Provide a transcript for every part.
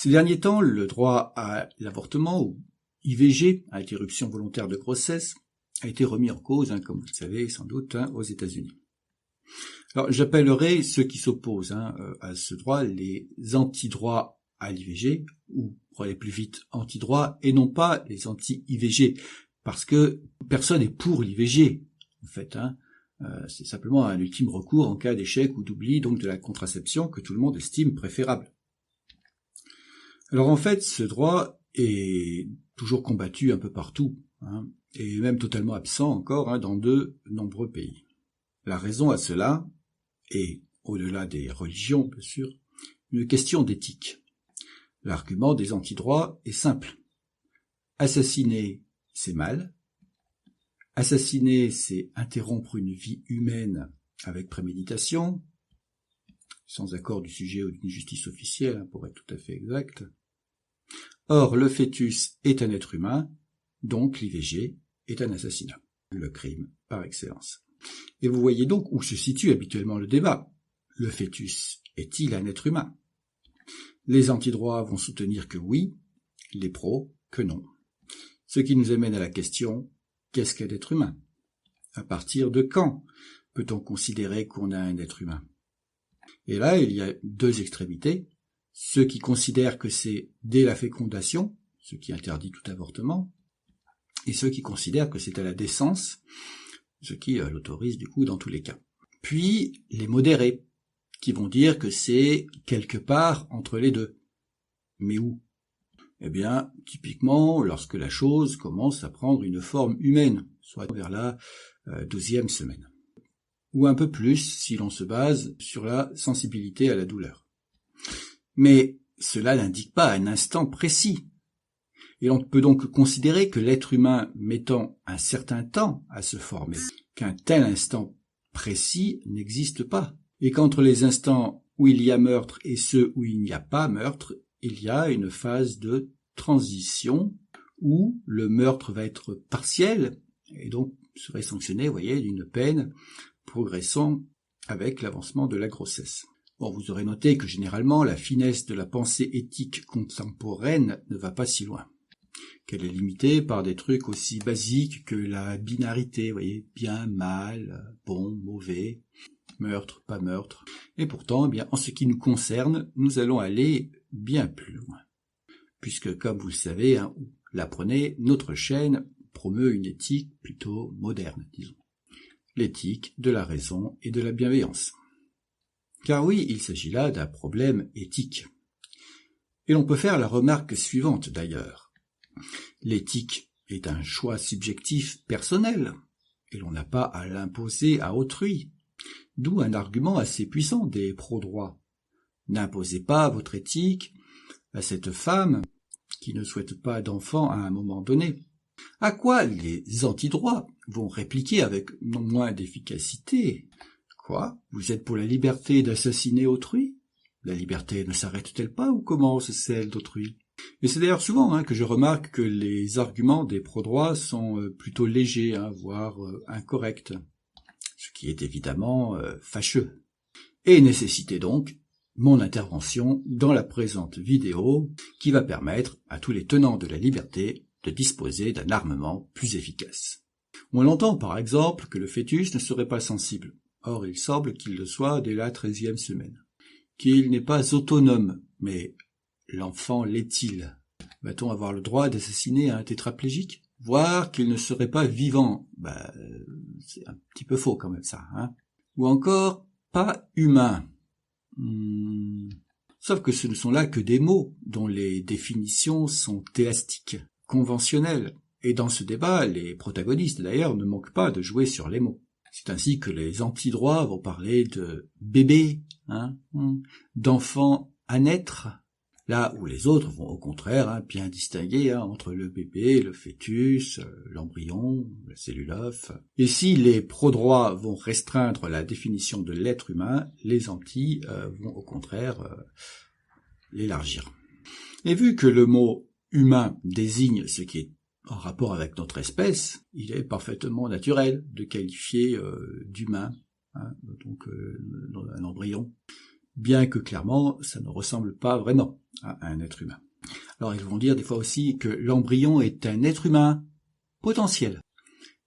Ces derniers temps, le droit à l'avortement, ou IVG, à interruption volontaire de grossesse, a été remis en cause, comme vous le savez sans doute, aux États-Unis. Alors, j'appellerai ceux qui s'opposent à ce droit les anti-droits à l'IVG, ou, pour aller plus vite, anti-droits, et non pas les anti-IVG, parce que personne n'est pour l'IVG, en fait. C'est simplement un ultime recours en cas d'échec ou d'oubli donc de la contraception que tout le monde estime préférable. Alors en fait, ce droit est toujours combattu un peu partout, et même totalement absent encore dans de nombreux pays. La raison à cela est, au-delà des religions bien sûr, une question d'éthique. L'argument des antidroits est simple. Assassiner, c'est mal. Assassiner, c'est interrompre une vie humaine avec préméditation, sans accord du sujet ou d'une justice officielle, pour être tout à fait exact. Or, le fœtus est un être humain, donc l'IVG est un assassinat, le crime par excellence. Et vous voyez donc où se situe habituellement le débat. Le fœtus est-il un être humain? Les antidroits vont soutenir que oui, les pros que non. Ce qui nous amène à la question, qu'est-ce qu'un être humain? À partir de quand peut-on considérer qu'on a un être humain? Et là, il y a deux extrémités. Ceux qui considèrent que c'est dès la fécondation, ce qui interdit tout avortement, et ceux qui considèrent que c'est à la naissance, ce qui l'autorise du coup dans tous les cas. Puis les modérés, qui vont dire que c'est quelque part entre les deux. Mais où? Eh bien, typiquement, lorsque la chose commence à prendre une forme humaine, soit vers la 12e semaine. Ou un peu plus, si l'on se base sur la sensibilité à la douleur. Mais cela n'indique pas un instant précis. Et on peut donc considérer que l'être humain mettant un certain temps à se former, qu'un tel instant précis n'existe pas. Et qu'entre les instants où il y a meurtre et ceux où il n'y a pas meurtre, il y a une phase de transition où le meurtre va être partiel et donc serait sanctionné, d'une peine progressant avec l'avancement de la grossesse. Bon, vous aurez noté que généralement la finesse de la pensée éthique contemporaine ne va pas si loin, qu'elle est limitée par des trucs aussi basiques que la binarité, bien, mal, bon, mauvais, meurtre, pas meurtre. Et pourtant, en ce qui nous concerne, nous allons aller bien plus loin. Puisque, comme vous le savez, ou l'apprenez, notre chaîne promeut une éthique plutôt moderne, disons. L'éthique de la raison et de la bienveillance. Car oui, il s'agit là d'un problème éthique. Et l'on peut faire la remarque suivante d'ailleurs. L'éthique est un choix subjectif personnel, et l'on n'a pas à l'imposer à autrui. D'où un argument assez puissant des pro-droits. N'imposez pas votre éthique à cette femme qui ne souhaite pas d'enfant à un moment donné. À quoi les antidroits vont répliquer avec non moins d'efficacité. Quoi? Vous êtes pour la liberté d'assassiner autrui? La liberté ne s'arrête-t-elle pas ou commence celle d'autrui? Et c'est d'ailleurs souvent que je remarque que les arguments des pro-droits sont plutôt légers, voire incorrects. Ce qui est évidemment fâcheux. Et nécessité donc mon intervention dans la présente vidéo qui va permettre à tous les tenants de la liberté de disposer d'un armement plus efficace. On l'entend par exemple que le fœtus ne serait pas sensible. Or il semble qu'il le soit dès la 13e semaine. Qu'il n'est pas autonome, mais l'enfant l'est-il? Va-t-on avoir le droit d'assassiner un tétraplégique? Voire qu'il ne serait pas vivant? C'est un petit peu faux quand même ça. Ou encore, pas humain. Sauf que ce ne sont là que des mots dont les définitions sont élastiques, conventionnelles. Et dans ce débat, les protagonistes d'ailleurs ne manquent pas de jouer sur les mots. C'est ainsi que les antidroits vont parler de bébé, d'enfant à naître, là où les autres vont au contraire bien distinguer entre le bébé, le fœtus, l'embryon, la cellule œuf. Et si les pro-droits vont restreindre la définition de l'être humain, les anti vont au contraire l'élargir. Et vu que le mot humain désigne ce qui est en rapport avec notre espèce, il est parfaitement naturel de qualifier d'humain, donc un embryon. bien que clairement ça ne ressemble pas vraiment à un être humain. Alors ils vont dire des fois aussi que l'embryon est un être humain potentiel,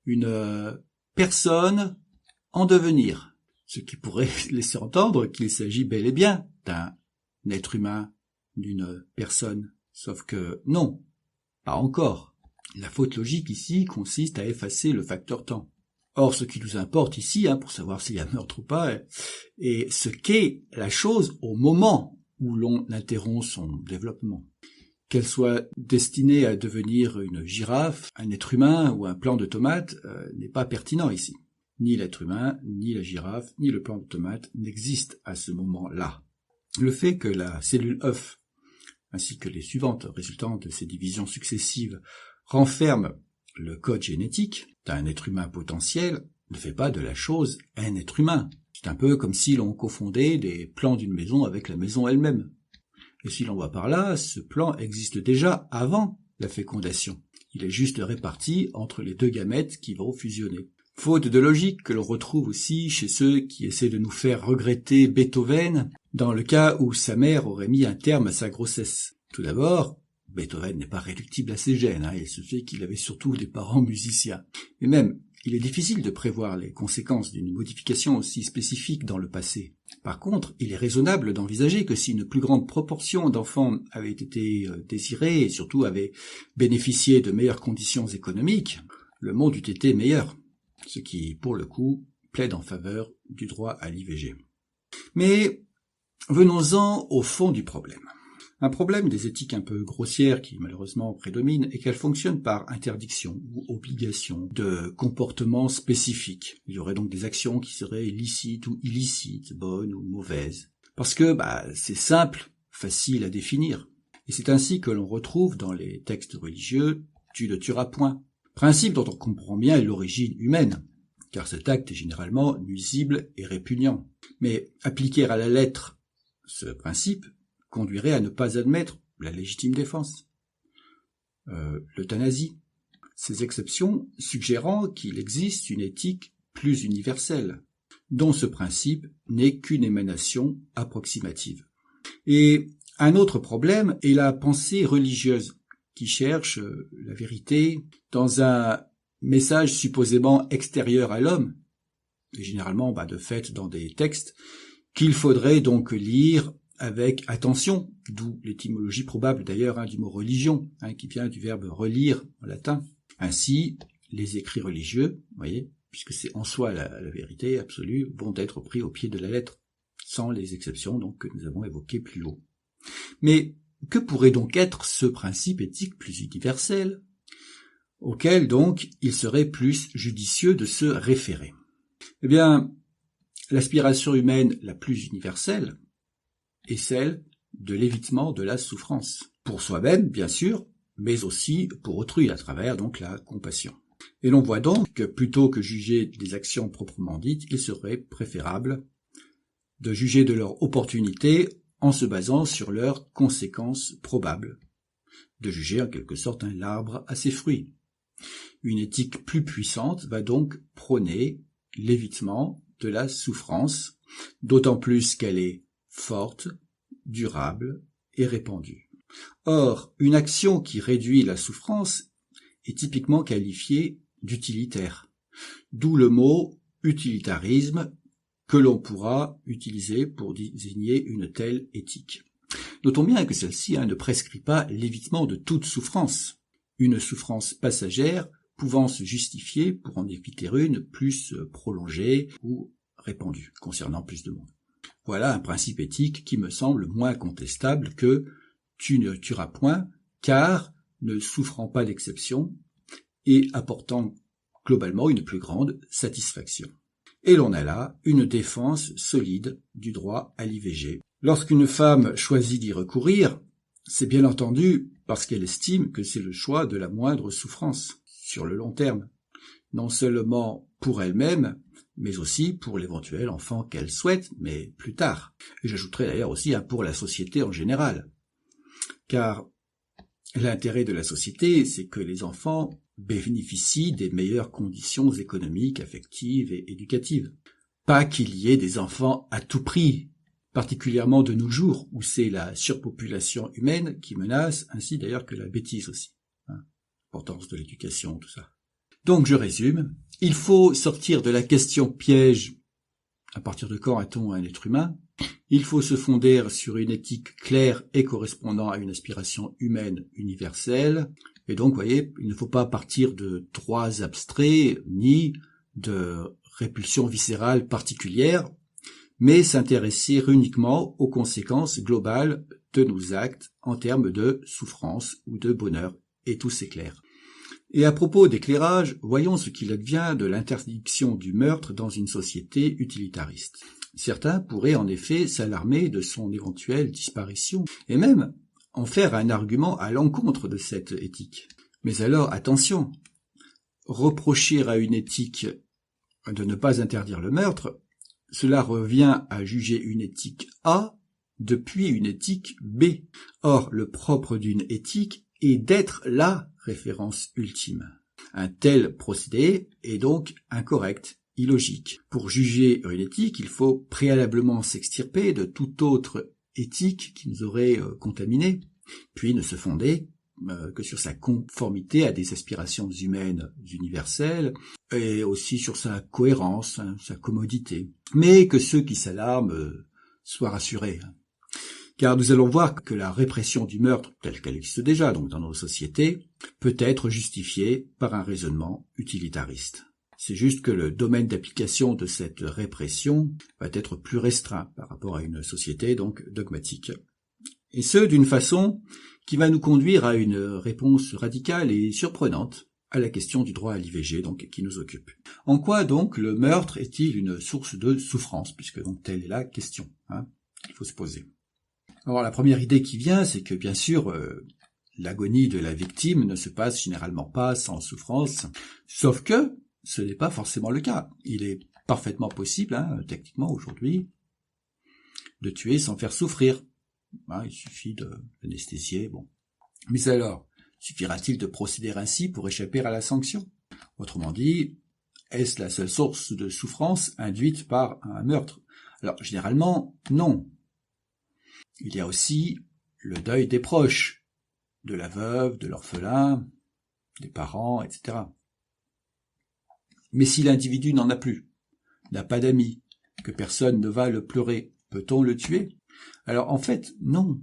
une personne en devenir, ce qui pourrait laisser entendre qu'il s'agit bel et bien d'un être humain, d'une personne, sauf que non, pas encore. La faute logique ici consiste à effacer le facteur temps. Or, ce qui nous importe ici, pour savoir s'il y a meurtre ou pas, est ce qu'est la chose au moment où l'on interrompt son développement. Qu'elle soit destinée à devenir une girafe, un être humain ou un plant de tomate n'est pas pertinent ici. Ni l'être humain, ni la girafe, ni le plant de tomate n'existent à ce moment-là. Le fait que la cellule œuf, ainsi que les suivantes résultant de ces divisions successives, renferment le code génétique d'un être humain potentiel ne fait pas de la chose un être humain. C'est un peu comme si l'on confondait des plans d'une maison avec la maison elle-même. Et si l'on voit par là, ce plan existe déjà avant la fécondation. Il est juste réparti entre les deux gamètes qui vont fusionner. Faute de logique que l'on retrouve aussi chez ceux qui essaient de nous faire regretter Beethoven dans le cas où sa mère aurait mis un terme à sa grossesse. Tout d'abord, Beethoven n'est pas réductible à ses gènes, il se fait qu'il avait surtout des parents musiciens. Mais même, il est difficile de prévoir les conséquences d'une modification aussi spécifique dans le passé. Par contre, il est raisonnable d'envisager que si une plus grande proportion d'enfants avait été désirés et surtout avait bénéficié de meilleures conditions économiques, le monde eût été meilleur. Ce qui, pour le coup, plaide en faveur du droit à l'IVG. Mais venons-en au fond du problème. Un problème des éthiques un peu grossières qui malheureusement prédominent est qu'elles fonctionnent par interdiction ou obligation de comportements spécifiques. Il y aurait donc des actions qui seraient licites ou illicites, bonnes ou mauvaises. Parce que c'est simple, facile à définir. Et c'est ainsi que l'on retrouve dans les textes religieux « tu ne tueras point ». Principe dont on comprend bien l'origine humaine, car cet acte est généralement nuisible et répugnant. Mais appliquer à la lettre ce principe conduirait à ne pas admettre la légitime défense, l'euthanasie, ces exceptions suggérant qu'il existe une éthique plus universelle, dont ce principe n'est qu'une émanation approximative. Et un autre problème est la pensée religieuse, qui cherche la vérité dans un message supposément extérieur à l'homme, et généralement de fait dans des textes qu'il faudrait donc lire avec attention, d'où l'étymologie probable d'ailleurs du mot religion, qui vient du verbe relire en latin. Ainsi, les écrits religieux, voyez, puisque c'est en soi la vérité absolue, vont être pris au pied de la lettre, sans les exceptions donc que nous avons évoquées plus haut. Mais que pourrait donc être ce principe éthique plus universel, auquel donc il serait plus judicieux de se référer? Eh bien, l'aspiration humaine la plus universelle est celle de l'évitement de la souffrance, pour soi-même bien sûr, mais aussi pour autrui à travers donc la compassion. Et l'on voit donc que plutôt que juger des actions proprement dites, il serait préférable de juger de leur opportunité en se basant sur leurs conséquences probables, de juger en quelque sorte l'arbre à ses fruits. Une éthique plus puissante va donc prôner l'évitement de la souffrance, d'autant plus qu'elle est forte, durable et répandue. Or, une action qui réduit la souffrance est typiquement qualifiée d'utilitaire, d'où le mot utilitarisme que l'on pourra utiliser pour désigner une telle éthique. Notons bien que celle-ci ne prescrit pas l'évitement de toute souffrance, une souffrance passagère pouvant se justifier pour en éviter une plus prolongée ou répandue, concernant plus de monde. Voilà un principe éthique qui me semble moins contestable que « tu ne tueras point » car ne souffrant pas d'exception et apportant globalement une plus grande satisfaction. Et l'on a là une défense solide du droit à l'IVG. Lorsqu'une femme choisit d'y recourir, c'est bien entendu parce qu'elle estime que c'est le choix de la moindre souffrance, sur le long terme, non seulement pour elle-même, mais aussi pour l'éventuel enfant qu'elle souhaite, mais plus tard. Et j'ajouterai d'ailleurs aussi pour la société en général. Car l'intérêt de la société, c'est que les enfants bénéficient des meilleures conditions économiques, affectives et éducatives. Pas qu'il y ait des enfants à tout prix, particulièrement de nos jours où c'est la surpopulation humaine qui menace, ainsi d'ailleurs que la bêtise aussi. L'importance de l'éducation, tout ça. Donc je résume, il faut sortir de la question piège. À partir de quand a-t-on un être humain? Il faut se fonder sur une éthique claire et correspondant à une aspiration humaine universelle. Et donc, vous voyez, il ne faut pas partir de droits abstraits ni de répulsions viscérales particulières, mais s'intéresser uniquement aux conséquences globales de nos actes en termes de souffrance ou de bonheur. Et tout c'est clair. Et à propos d'éclairage, voyons ce qu'il advient de l'interdiction du meurtre dans une société utilitariste. Certains pourraient en effet s'alarmer de son éventuelle disparition, et même en faire un argument à l'encontre de cette éthique. Mais alors, attention, reprocher à une éthique de ne pas interdire le meurtre, cela revient à juger une éthique A depuis une éthique B. Or, le propre d'une éthique est d'être la référence ultime. Un tel procédé est donc incorrect, illogique. Pour juger une éthique, il faut préalablement s'extirper de toute autre éthique qui nous aurait contaminés, puis ne se fonder que sur sa conformité à des aspirations humaines universelles, et aussi sur sa cohérence, sa commodité. Mais que ceux qui s'alarment soient rassurés. Car nous allons voir que la répression du meurtre, telle qu'elle existe déjà donc dans nos sociétés, peut être justifiée par un raisonnement utilitariste. C'est juste que le domaine d'application de cette répression va être plus restreint par rapport à une société donc dogmatique. Et ce, d'une façon qui va nous conduire à une réponse radicale et surprenante à la question du droit à l'IVG donc qui nous occupe. En quoi donc le meurtre est-il une source de souffrance, puisque donc telle est la question qu'il faut se poser. Alors la première idée qui vient, c'est que bien sûr l'agonie de la victime ne se passe généralement pas sans souffrance, sauf que ce n'est pas forcément le cas. Il est parfaitement possible, techniquement aujourd'hui, de tuer sans faire souffrir. Il suffit de l'anesthésier, bon. Mais alors, suffira-t-il de procéder ainsi pour échapper à la sanction? Autrement dit, est-ce la seule source de souffrance induite par un meurtre? Alors, généralement, non. Il y a aussi le deuil des proches, de la veuve, de l'orphelin, des parents, etc. Mais si l'individu n'en a plus, n'a pas d'amis, que personne ne va le pleurer, peut-on le tuer? Alors en fait, non,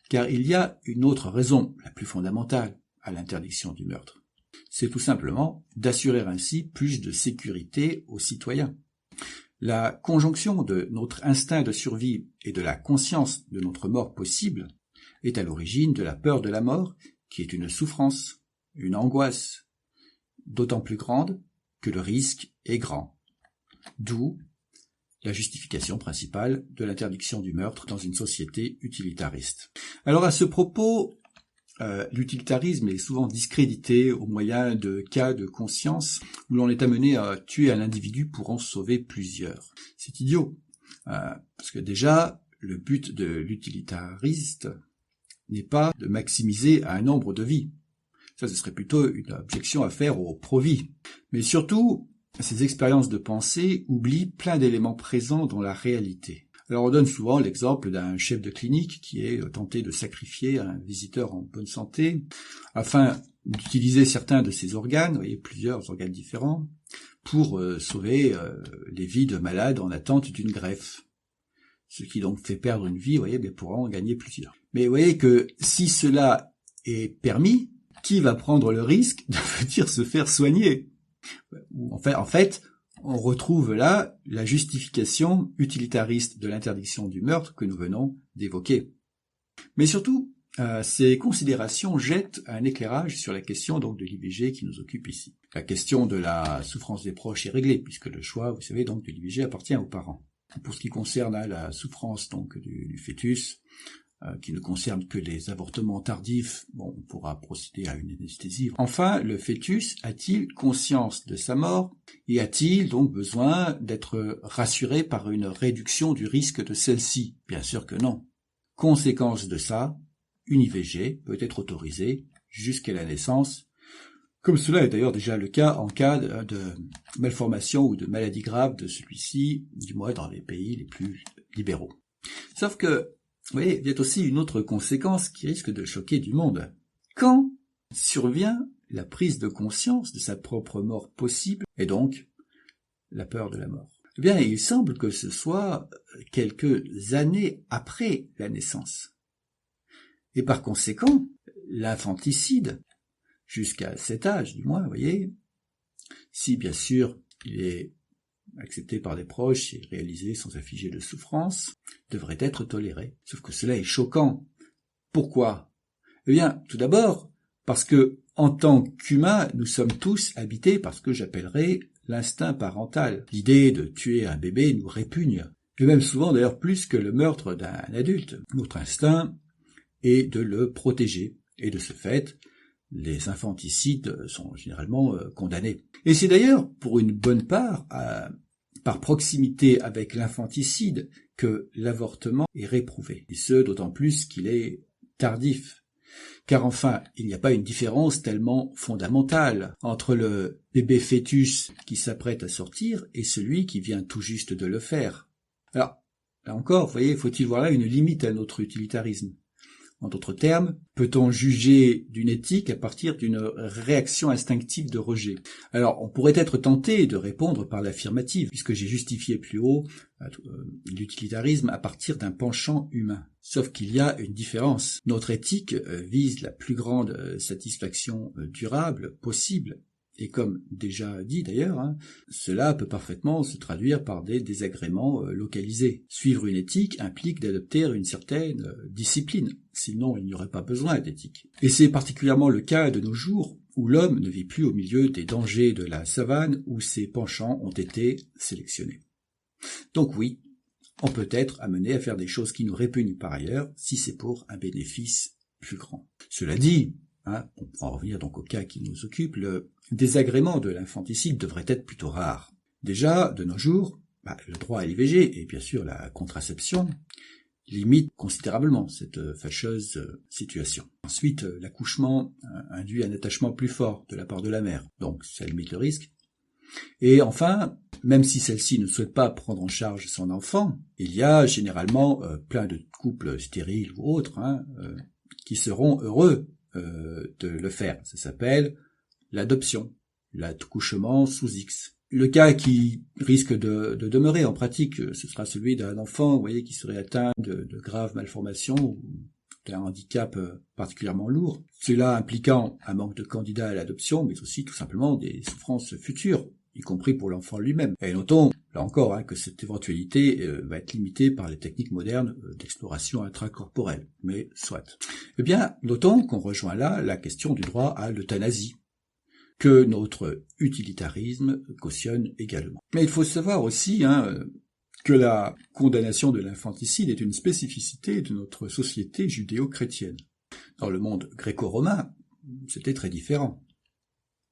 car il y a une autre raison, la plus fondamentale, à l'interdiction du meurtre. C'est tout simplement d'assurer ainsi plus de sécurité aux citoyens. La conjonction de notre instinct de survie et de la conscience de notre mort possible est à l'origine de la peur de la mort, qui est une souffrance, une angoisse, d'autant plus grande que le risque est grand. D'où la justification principale de l'interdiction du meurtre dans une société utilitariste. Alors à ce propos, l'utilitarisme est souvent discrédité au moyen de cas de conscience où l'on est amené à tuer un individu pour en sauver plusieurs. C'est idiot, parce que déjà, le but de l'utilitariste n'est pas de maximiser un nombre de vies. Ça, ce serait plutôt une objection à faire au pro-vie. Mais surtout, ces expériences de pensée oublient plein d'éléments présents dans la réalité. Alors on donne souvent l'exemple d'un chef de clinique qui est tenté de sacrifier un visiteur en bonne santé afin d'utiliser certains de ses organes, vous voyez, plusieurs organes différents, pour sauver les vies de malades en attente d'une greffe. Ce qui donc fait perdre une vie, vous voyez, mais pourra en gagner plusieurs. Mais vous voyez que si cela est permis, qui va prendre le risque de venir se faire soigner? En fait, on retrouve là la justification utilitariste de l'interdiction du meurtre que nous venons d'évoquer. Mais surtout, ces considérations jettent un éclairage sur la question donc de l'IVG qui nous occupe ici. La question de la souffrance des proches est réglée, puisque le choix, vous savez, donc de l'IVG appartient aux parents. Pour ce qui concerne la souffrance donc du fœtus, qui ne concerne que les avortements tardifs, bon, on pourra procéder à une anesthésie. Enfin, le fœtus a-t-il conscience de sa mort et a-t-il donc besoin d'être rassuré par une réduction du risque de celle-ci? Bien sûr que non. Conséquence de ça, une IVG peut être autorisée jusqu'à la naissance, comme cela est d'ailleurs déjà le cas en cas de malformation ou de maladie grave de celui-ci, du moins dans les pays les plus libéraux. Sauf que, vous voyez, il y a aussi une autre conséquence qui risque de choquer du monde. Quand survient la prise de conscience de sa propre mort possible, et donc la peur de la mort? Eh bien, il semble que ce soit quelques années après la naissance. Et par conséquent, l'infanticide, jusqu'à cet âge du moins, vous voyez, si bien sûr il est accepté par les proches et réalisé sans affliger de souffrance, devrait être toléré. Sauf que cela est choquant. Pourquoi? Eh bien, tout d'abord, parce que, en tant qu'humains, nous sommes tous habités par ce que j'appellerais l'instinct parental. L'idée de tuer un bébé nous répugne, et même souvent d'ailleurs plus que le meurtre d'un adulte. Notre instinct est de le protéger, et de ce fait, les infanticides sont généralement condamnés. Et c'est d'ailleurs, pour une bonne part, par proximité avec l'infanticide, que l'avortement est réprouvé. Et ce, d'autant plus qu'il est tardif. Car enfin, il n'y a pas une différence tellement fondamentale entre le bébé fœtus qui s'apprête à sortir et celui qui vient tout juste de le faire. Alors, là encore, vous voyez, faut-il voir là une limite à notre utilitarisme? En d'autres termes, peut-on juger d'une éthique à partir d'une réaction instinctive de rejet? Alors, on pourrait être tenté de répondre par l'affirmative, puisque j'ai justifié plus haut l'utilitarisme à partir d'un penchant humain. Sauf qu'il y a une différence. Notre éthique vise la plus grande satisfaction durable possible. Et comme déjà dit d'ailleurs, cela peut parfaitement se traduire par des désagréments localisés. Suivre une éthique implique d'adopter une certaine discipline, sinon il n'y aurait pas besoin d'éthique. Et c'est particulièrement le cas de nos jours, où l'homme ne vit plus au milieu des dangers de la savane où ses penchants ont été sélectionnés. Donc oui, on peut être amené à faire des choses qui nous répugnent par ailleurs, si c'est pour un bénéfice plus grand. Cela dit, on pourra en revenir donc au cas qui nous occupe, le désagrément de l'infanticide devrait être plutôt rare. Déjà, de nos jours, le droit à l'IVG et bien sûr la contraception limitent considérablement cette fâcheuse situation. Ensuite, l'accouchement induit un attachement plus fort de la part de la mère, donc ça limite le risque. Et enfin, même si celle-ci ne souhaite pas prendre en charge son enfant, il y a généralement plein de couples stériles ou autres qui seront heureux de le faire. Ça s'appelle l'adoption, l'accouchement sous X. Le cas qui risque de demeurer en pratique, ce sera celui d'un enfant, vous voyez, qui serait atteint de graves malformations ou d'un handicap particulièrement lourd. Cela impliquant un manque de candidats à l'adoption, mais aussi tout simplement des souffrances futures, y compris pour l'enfant lui-même. Et notons, là encore, que cette éventualité va être limitée par les techniques modernes d'exploration intracorporelle. Mais soit. Eh bien, notons qu'on rejoint là la question du droit à l'euthanasie, que notre utilitarisme cautionne également. Mais il faut savoir aussi que la condamnation de l'infanticide est une spécificité de notre société judéo-chrétienne. Dans le monde gréco-romain, c'était très différent.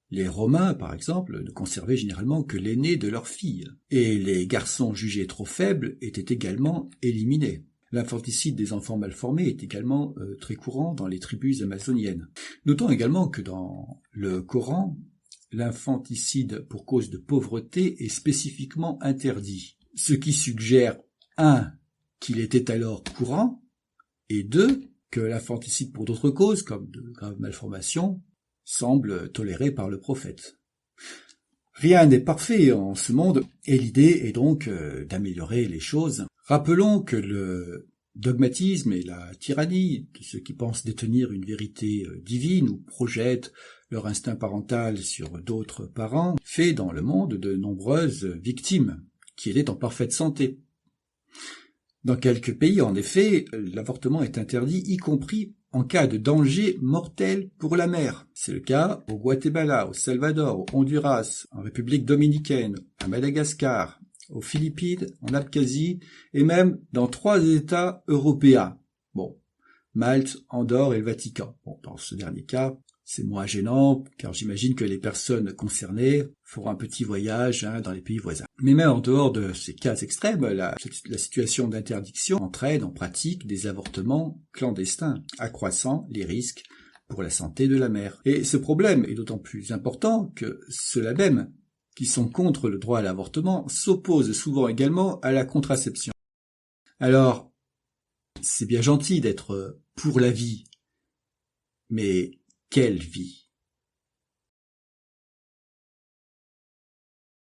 Les Romains, par exemple, ne conservaient généralement que l'aîné de leurs filles, et les garçons jugés trop faibles étaient également éliminés. L'infanticide des enfants malformés est également très courant dans les tribus amazoniennes. Notons également que dans le Coran, l'infanticide pour cause de pauvreté est spécifiquement interdit, ce qui suggère 1. Qu'il était alors courant, et 2. Que l'infanticide pour d'autres causes, comme de graves malformations, semble toléré par le prophète. Rien n'est parfait en ce monde, et l'idée est donc d'améliorer les choses. Rappelons que le dogmatisme et la tyrannie de ceux qui pensent détenir une vérité divine ou projettent leur instinct parental sur d'autres parents fait dans le monde de nombreuses victimes qui étaient en parfaite santé. Dans quelques pays, en effet, l'avortement est interdit, y compris en cas de danger mortel pour la mère. C'est le cas au Guatemala, au Salvador, au Honduras, en République dominicaine, à Madagascar, aux Philippines, en Abkhazie, et même dans 3 États européens. Malte, Andorre et le Vatican. Dans ce dernier cas, c'est moins gênant, car j'imagine que les personnes concernées feront un petit voyage dans les pays voisins. Mais même en dehors de ces cas extrêmes, la situation d'interdiction entraîne en pratique des avortements clandestins, accroissant les risques pour la santé de la mère. Et ce problème est d'autant plus important que ceux-là même, qui sont contre le droit à l'avortement, s'opposent souvent également à la contraception. Alors, C'est bien gentil d'être pour la vie, mais quelle vie?